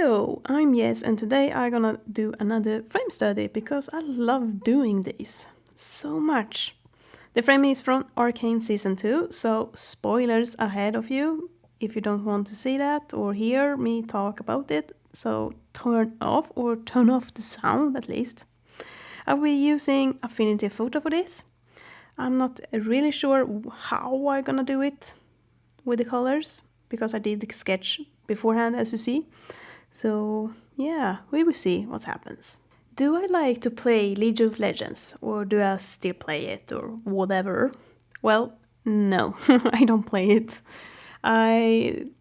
Hello, I'm Jezz, and today I'm gonna do another frame study because I love doing these so much. The frame is from Arcane Season 2, so spoilers ahead of you if you don't want to see that or hear me talk about it, so turn off or turn off the sound at least. I'll be using Affinity Photo for this. I'm not really sure how I'm gonna do it with the colors because I did the sketch beforehand, as you see. So yeah, we will see what happens. Do I like to play League of Legends, or do I still play it, or whatever? Well, no, I don't play it. I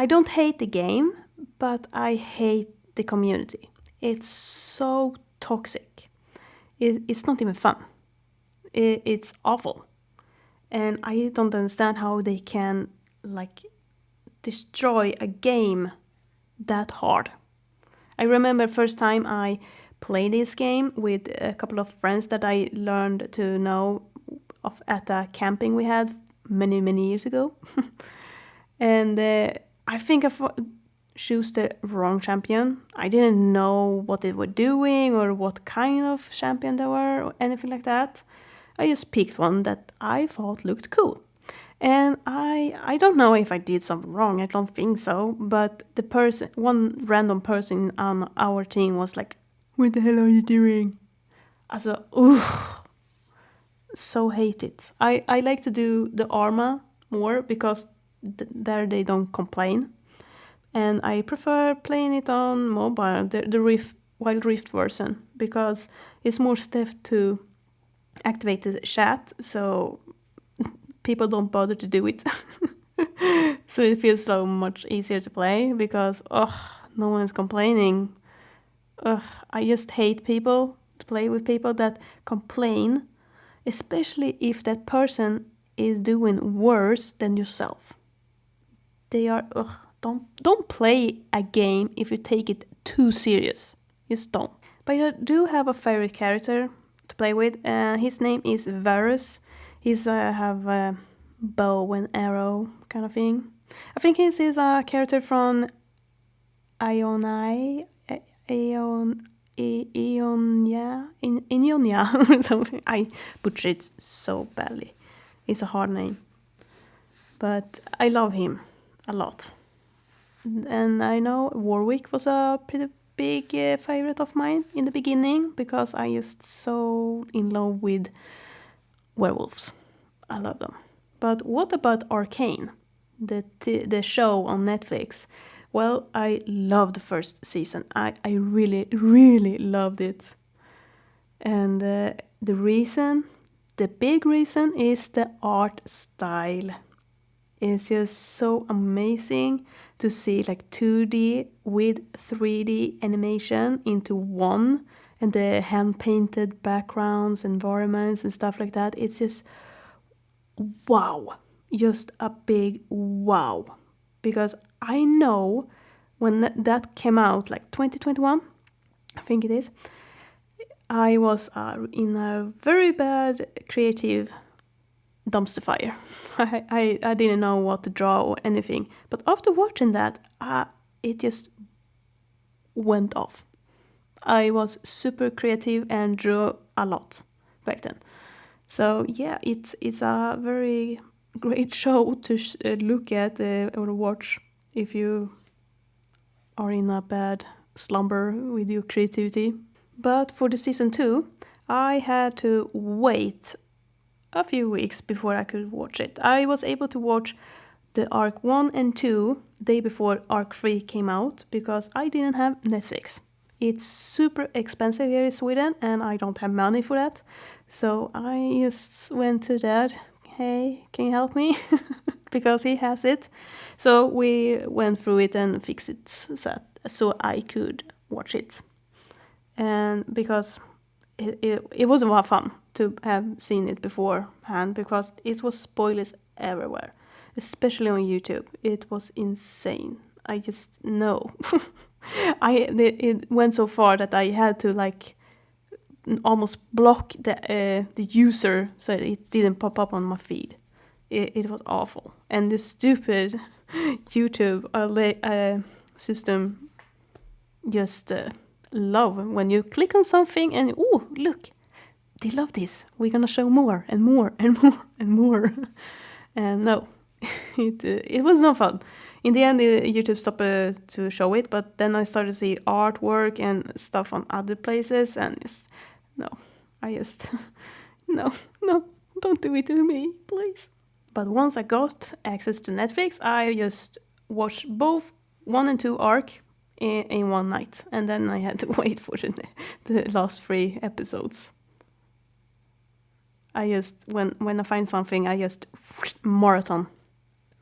don't hate the game, but I hate the community. It's so toxic. It's not even fun. It's awful. And I don't understand how they can destroy a game that hard. I remember first time I played this game with a couple of friends that I learned to know of at a camping we had many years ago. And I think I chose the wrong champion. I didn't know what they were doing or what kind of champion they were or anything like that. I just picked one that I thought looked cool. And I don't know if I did something wrong, I don't think so, but one random person on our team was like, "What the hell are you doing?" Also, so hate it. I like to do the Arma more because there they don't complain. And I prefer playing it on mobile, the Wild Rift version, because it's more stuff to activate the chat, so people don't bother to do it. So it feels so much easier to play because, no one's complaining. I just hate people, to play with people that complain, especially if that person is doing worse than yourself. They are, don't play a game if you take it too serious. Just don't. But I do have a favorite character to play with. His name is Varus. He's have a bow and arrow kind of thing. I think he's a character from Ionia or something. I butchered it so badly. It's a hard name. But I love him a lot. And I know Warwick was a pretty big favorite of mine in the beginning because I just so in love with werewolves. I love them. But what about Arcane, the show on Netflix? Well, I loved the first season. I really loved it. And the big reason is the art style. It's just so amazing to see 2D with 3D animation into one, and the hand-painted backgrounds, environments and stuff like that. It's just wow. Just a big wow. Because I know when that came out, 2021, I think it is, I was in a very bad creative dumpster fire. I didn't know what to draw or anything. But after watching that, it just went off. I was super creative and drew a lot back then. So yeah, it's a very great show to look at or watch if you are in a bad slumber with your creativity. But for the season 2, I had to wait a few weeks before I could watch it. I was able to watch the Arc 1 and 2 day before Arc 3 came out because I didn't have Netflix. It's super expensive here in Sweden and I don't have money for that. So I just went to Dad, "Hey, can you help me?" because he has it. So we went through it and fixed it so I could watch it. And because it was a lot of fun to have seen it beforehand because it was spoilers everywhere, especially on YouTube. It was insane. I just know. It went so far that I had to almost block the user so it didn't pop up on my feed. It was awful. And this stupid YouTube system just love when you click on something and oh, look, they love this. We're gonna show more and more and more and more. And no, it was no fun. In the end, YouTube stopped to show it, but then I started to see artwork and stuff on other places, and I just no, don't do it to me, please. But once I got access to Netflix, I just watched both 1 and 2 Arc in one night, and then I had to wait for the last 3 episodes. I just when I find something, I just marathon,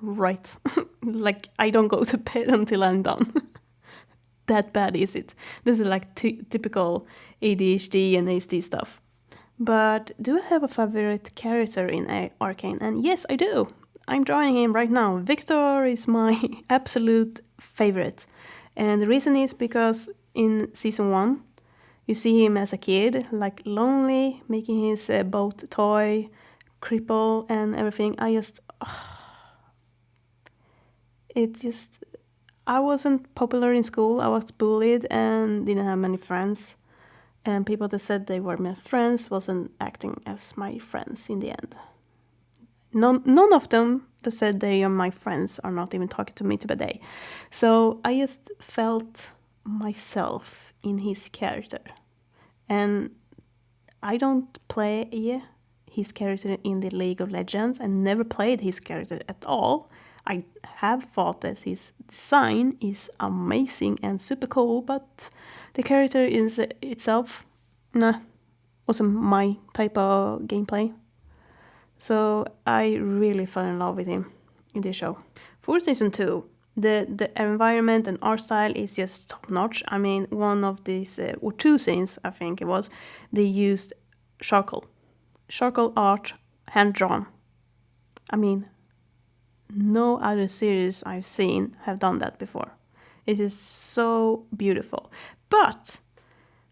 right? Like I don't go to bed until I'm done. That bad is it. This is like typical ADHD and ASD stuff. But do I have a favorite character in Arcane? And yes, I do. I'm drawing him right now. Viktor is my absolute favorite. And the reason is because in season 1, you see him as a kid, like lonely, making his boat toy, cripple and everything. I wasn't popular in school. I was bullied and didn't have many friends. And people that said they were my friends wasn't acting as my friends in the end. None of them that said they are my friends are not even talking to me today. So I just felt myself in his character. And I don't play his character in the League of Legends and never played his character at all. I have thought that his design is amazing and super cool, but the character itself, wasn't my type of gameplay. So I really fell in love with him in this show. For season 2, the environment and art style is just top notch. I mean, one of these, or 2 scenes, I think it was, they used charcoal art, hand drawn. I mean, no other series I've seen have done that before. It is so beautiful. But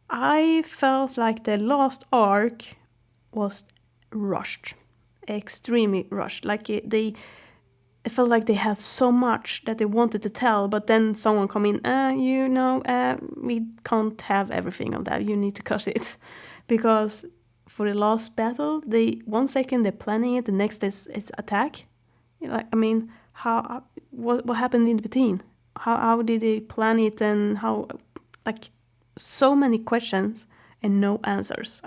I felt like the last arc was rushed, extremely rushed. Like it felt like they had so much that they wanted to tell, but then someone come in, we can't have everything of that. You need to cut it. Because for the last battle, 1 second they're planning it, the next is attack. Like, I mean, what happened in between? How did they plan it, and how, like, so many questions and no answers.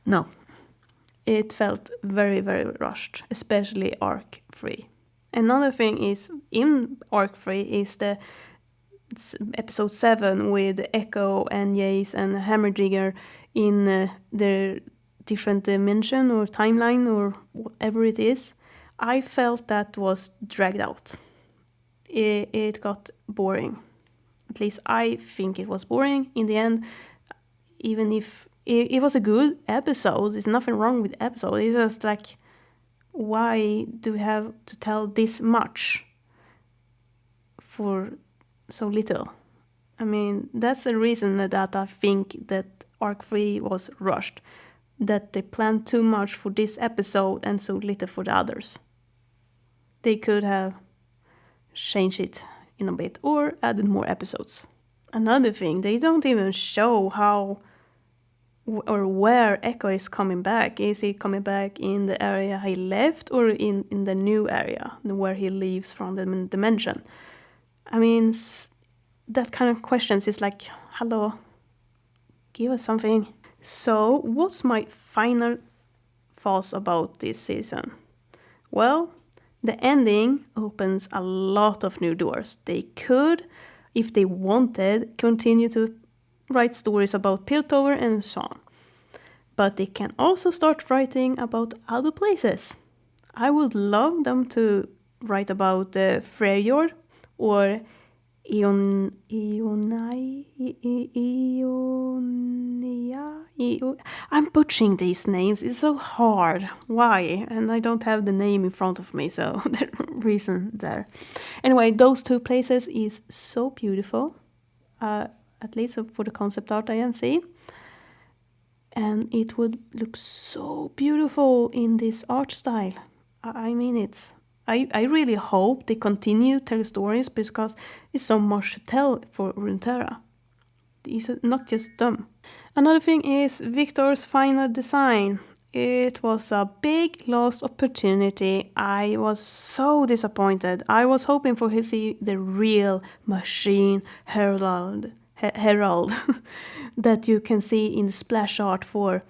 No. It felt very, very rushed, especially Arc 3. Another thing is, in Arc 3 is the episode 7 with Echo and Jezz and Hammerdigger in their different dimension or timeline or whatever it is. I felt that was dragged out. It got boring. At least I think it was boring in the end, even if it was a good episode. There's nothing wrong with the episode. It's just like, why do we have to tell this much for so little? I mean, that's the reason that I think that Arc 3 was rushed. That they planned too much for this episode and so little for the others. They could have changed it in a bit or added more episodes. Another thing, they don't even show how or where Echo is coming back. Is he coming back in the area he left or in the new area where he leaves from the dimension? I mean, that kind of questions is like, hello, give us something. So what's my final thoughts about this season? Well, the ending opens a lot of new doors. They could, if they wanted, continue to write stories about Piltover and so on. But they can also start writing about other places. I would love them to write about Freyjord or Ionia. I'm butchering these names. It's so hard. Why? And I don't have the name in front of me, so the reason there. Anyway, those 2 places is so beautiful. At least for the concept art I am seeing. And it would look so beautiful in this art style. I mean it. I really hope they continue tell stories because it's so much to tell for Runeterra. It's not just them. Another thing is Viktor's final design. It was a big lost opportunity. I was so disappointed. I was hoping for to see the real machine herald that you can see in the splash art for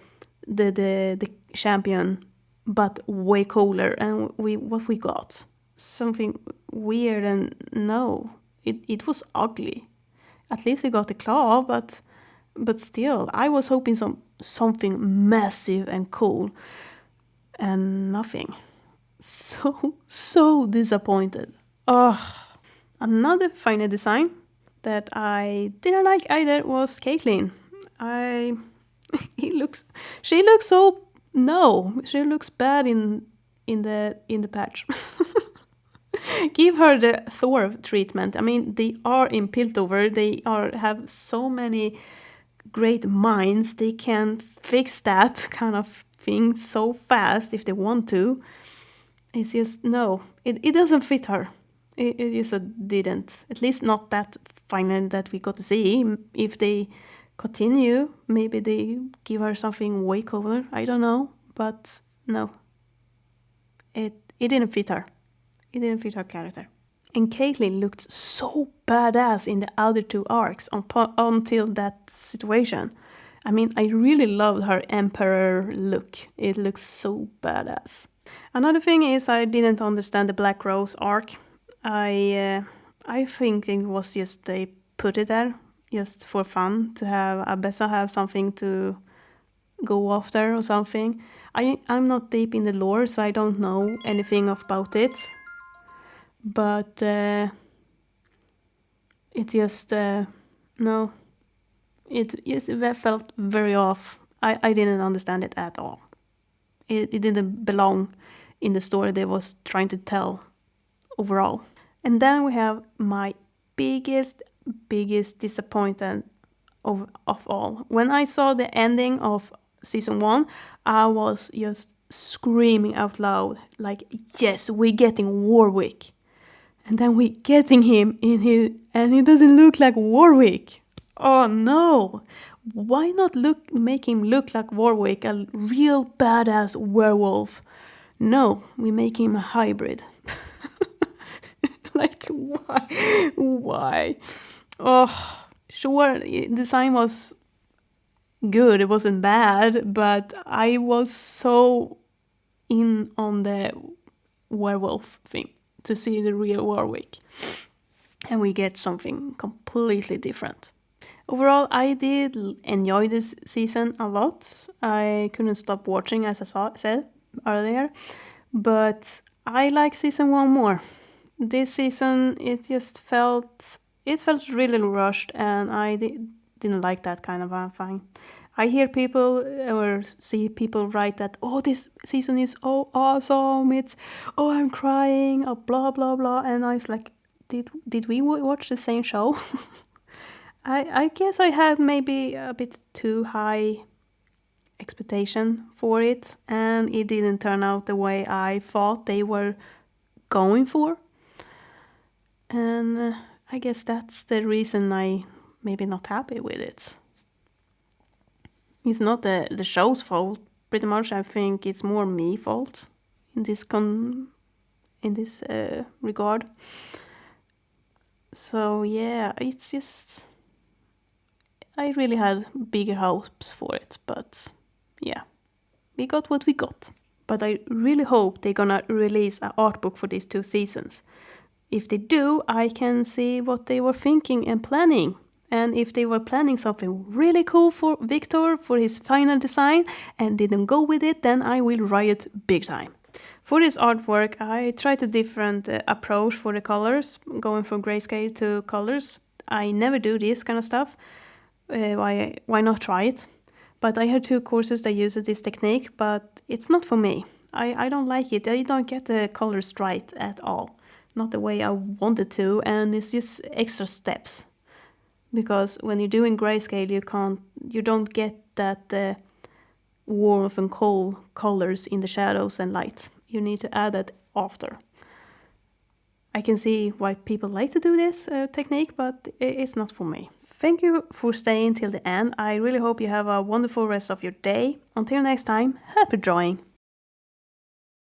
the champion, but way cooler. And what we got something weird, and no, it was ugly. At least we got the claw, but still, I was hoping something massive and cool, and nothing. So disappointed. Oh, another final design that I didn't like either was Caitlyn. She looks so no, she looks bad in the patch. Give her the Thor treatment. I mean, they are in Piltover. They have so many great minds. They can fix that kind of thing so fast if they want to. It's just no. It doesn't fit her. It just didn't. At least not that final that we got to see. If they continue, maybe they give her something way cooler. I don't know, but no. It didn't fit her. It didn't fit her character. And Caitlyn looked so badass in the other two arcs until that situation. I mean, I really loved her emperor look. It looks so badass. Another thing is I didn't understand the Black Rose arc. I think it was just they put it there just for fun to have Abessa have something to go after or something. I'm not deep in the lore, so I don't know anything about it. But it just no, it felt very off. I didn't understand it at all. It didn't belong in the story they was trying to tell overall. And then we have my biggest disappointment of all. When I saw the ending of season 1, I was just screaming out loud like, yes, we're getting Warwick. And then we're getting him and he doesn't look like Warwick. Oh no! Why not make him look like Warwick, a real badass werewolf? No, we make him a hybrid. Like, why? Why? Oh, sure, design was good, it wasn't bad, but I was so in on the werewolf thing to see the real Warwick. And we get something completely different. Overall, I did enjoy this season a lot. I couldn't stop watching, as I said earlier. But I like season 1 more. This season, it felt really rushed, and I didn't like that kind of thing. I hear people or see people write that, oh, this season is awesome, it's, oh, I'm crying, oh, blah, blah, blah. And I was like, did we watch the same show? I guess I had maybe a bit too high expectation for it, and it didn't turn out the way I thought they were going for. And I guess that's the reason I maybe not happy with it. It's not the show's fault, pretty much. I think it's more me fault in this regard. So yeah, it's just I really had bigger hopes for it, but yeah, we got what we got. But I really hope they're gonna release an art book for these 2 seasons. If they do, I can see what they were thinking and planning. And if they were planning something really cool for Viktor for his final design and didn't go with it, then I will riot big time. For this artwork, I tried a different approach for the colors, going from grayscale to colors. I never do this kind of stuff. Why not try it? But I had 2 courses that use this technique, but it's not for me. I don't like it. I don't get the colors right at all. Not the way I wanted to, and it's just extra steps. Because when you're doing grayscale, you don't get that warmth and cold colors in the shadows and light. You need to add that after. I can see why people like to do this technique, but it's not for me. Thank you for staying till the end. I really hope you have a wonderful rest of your day. Until next time, happy drawing!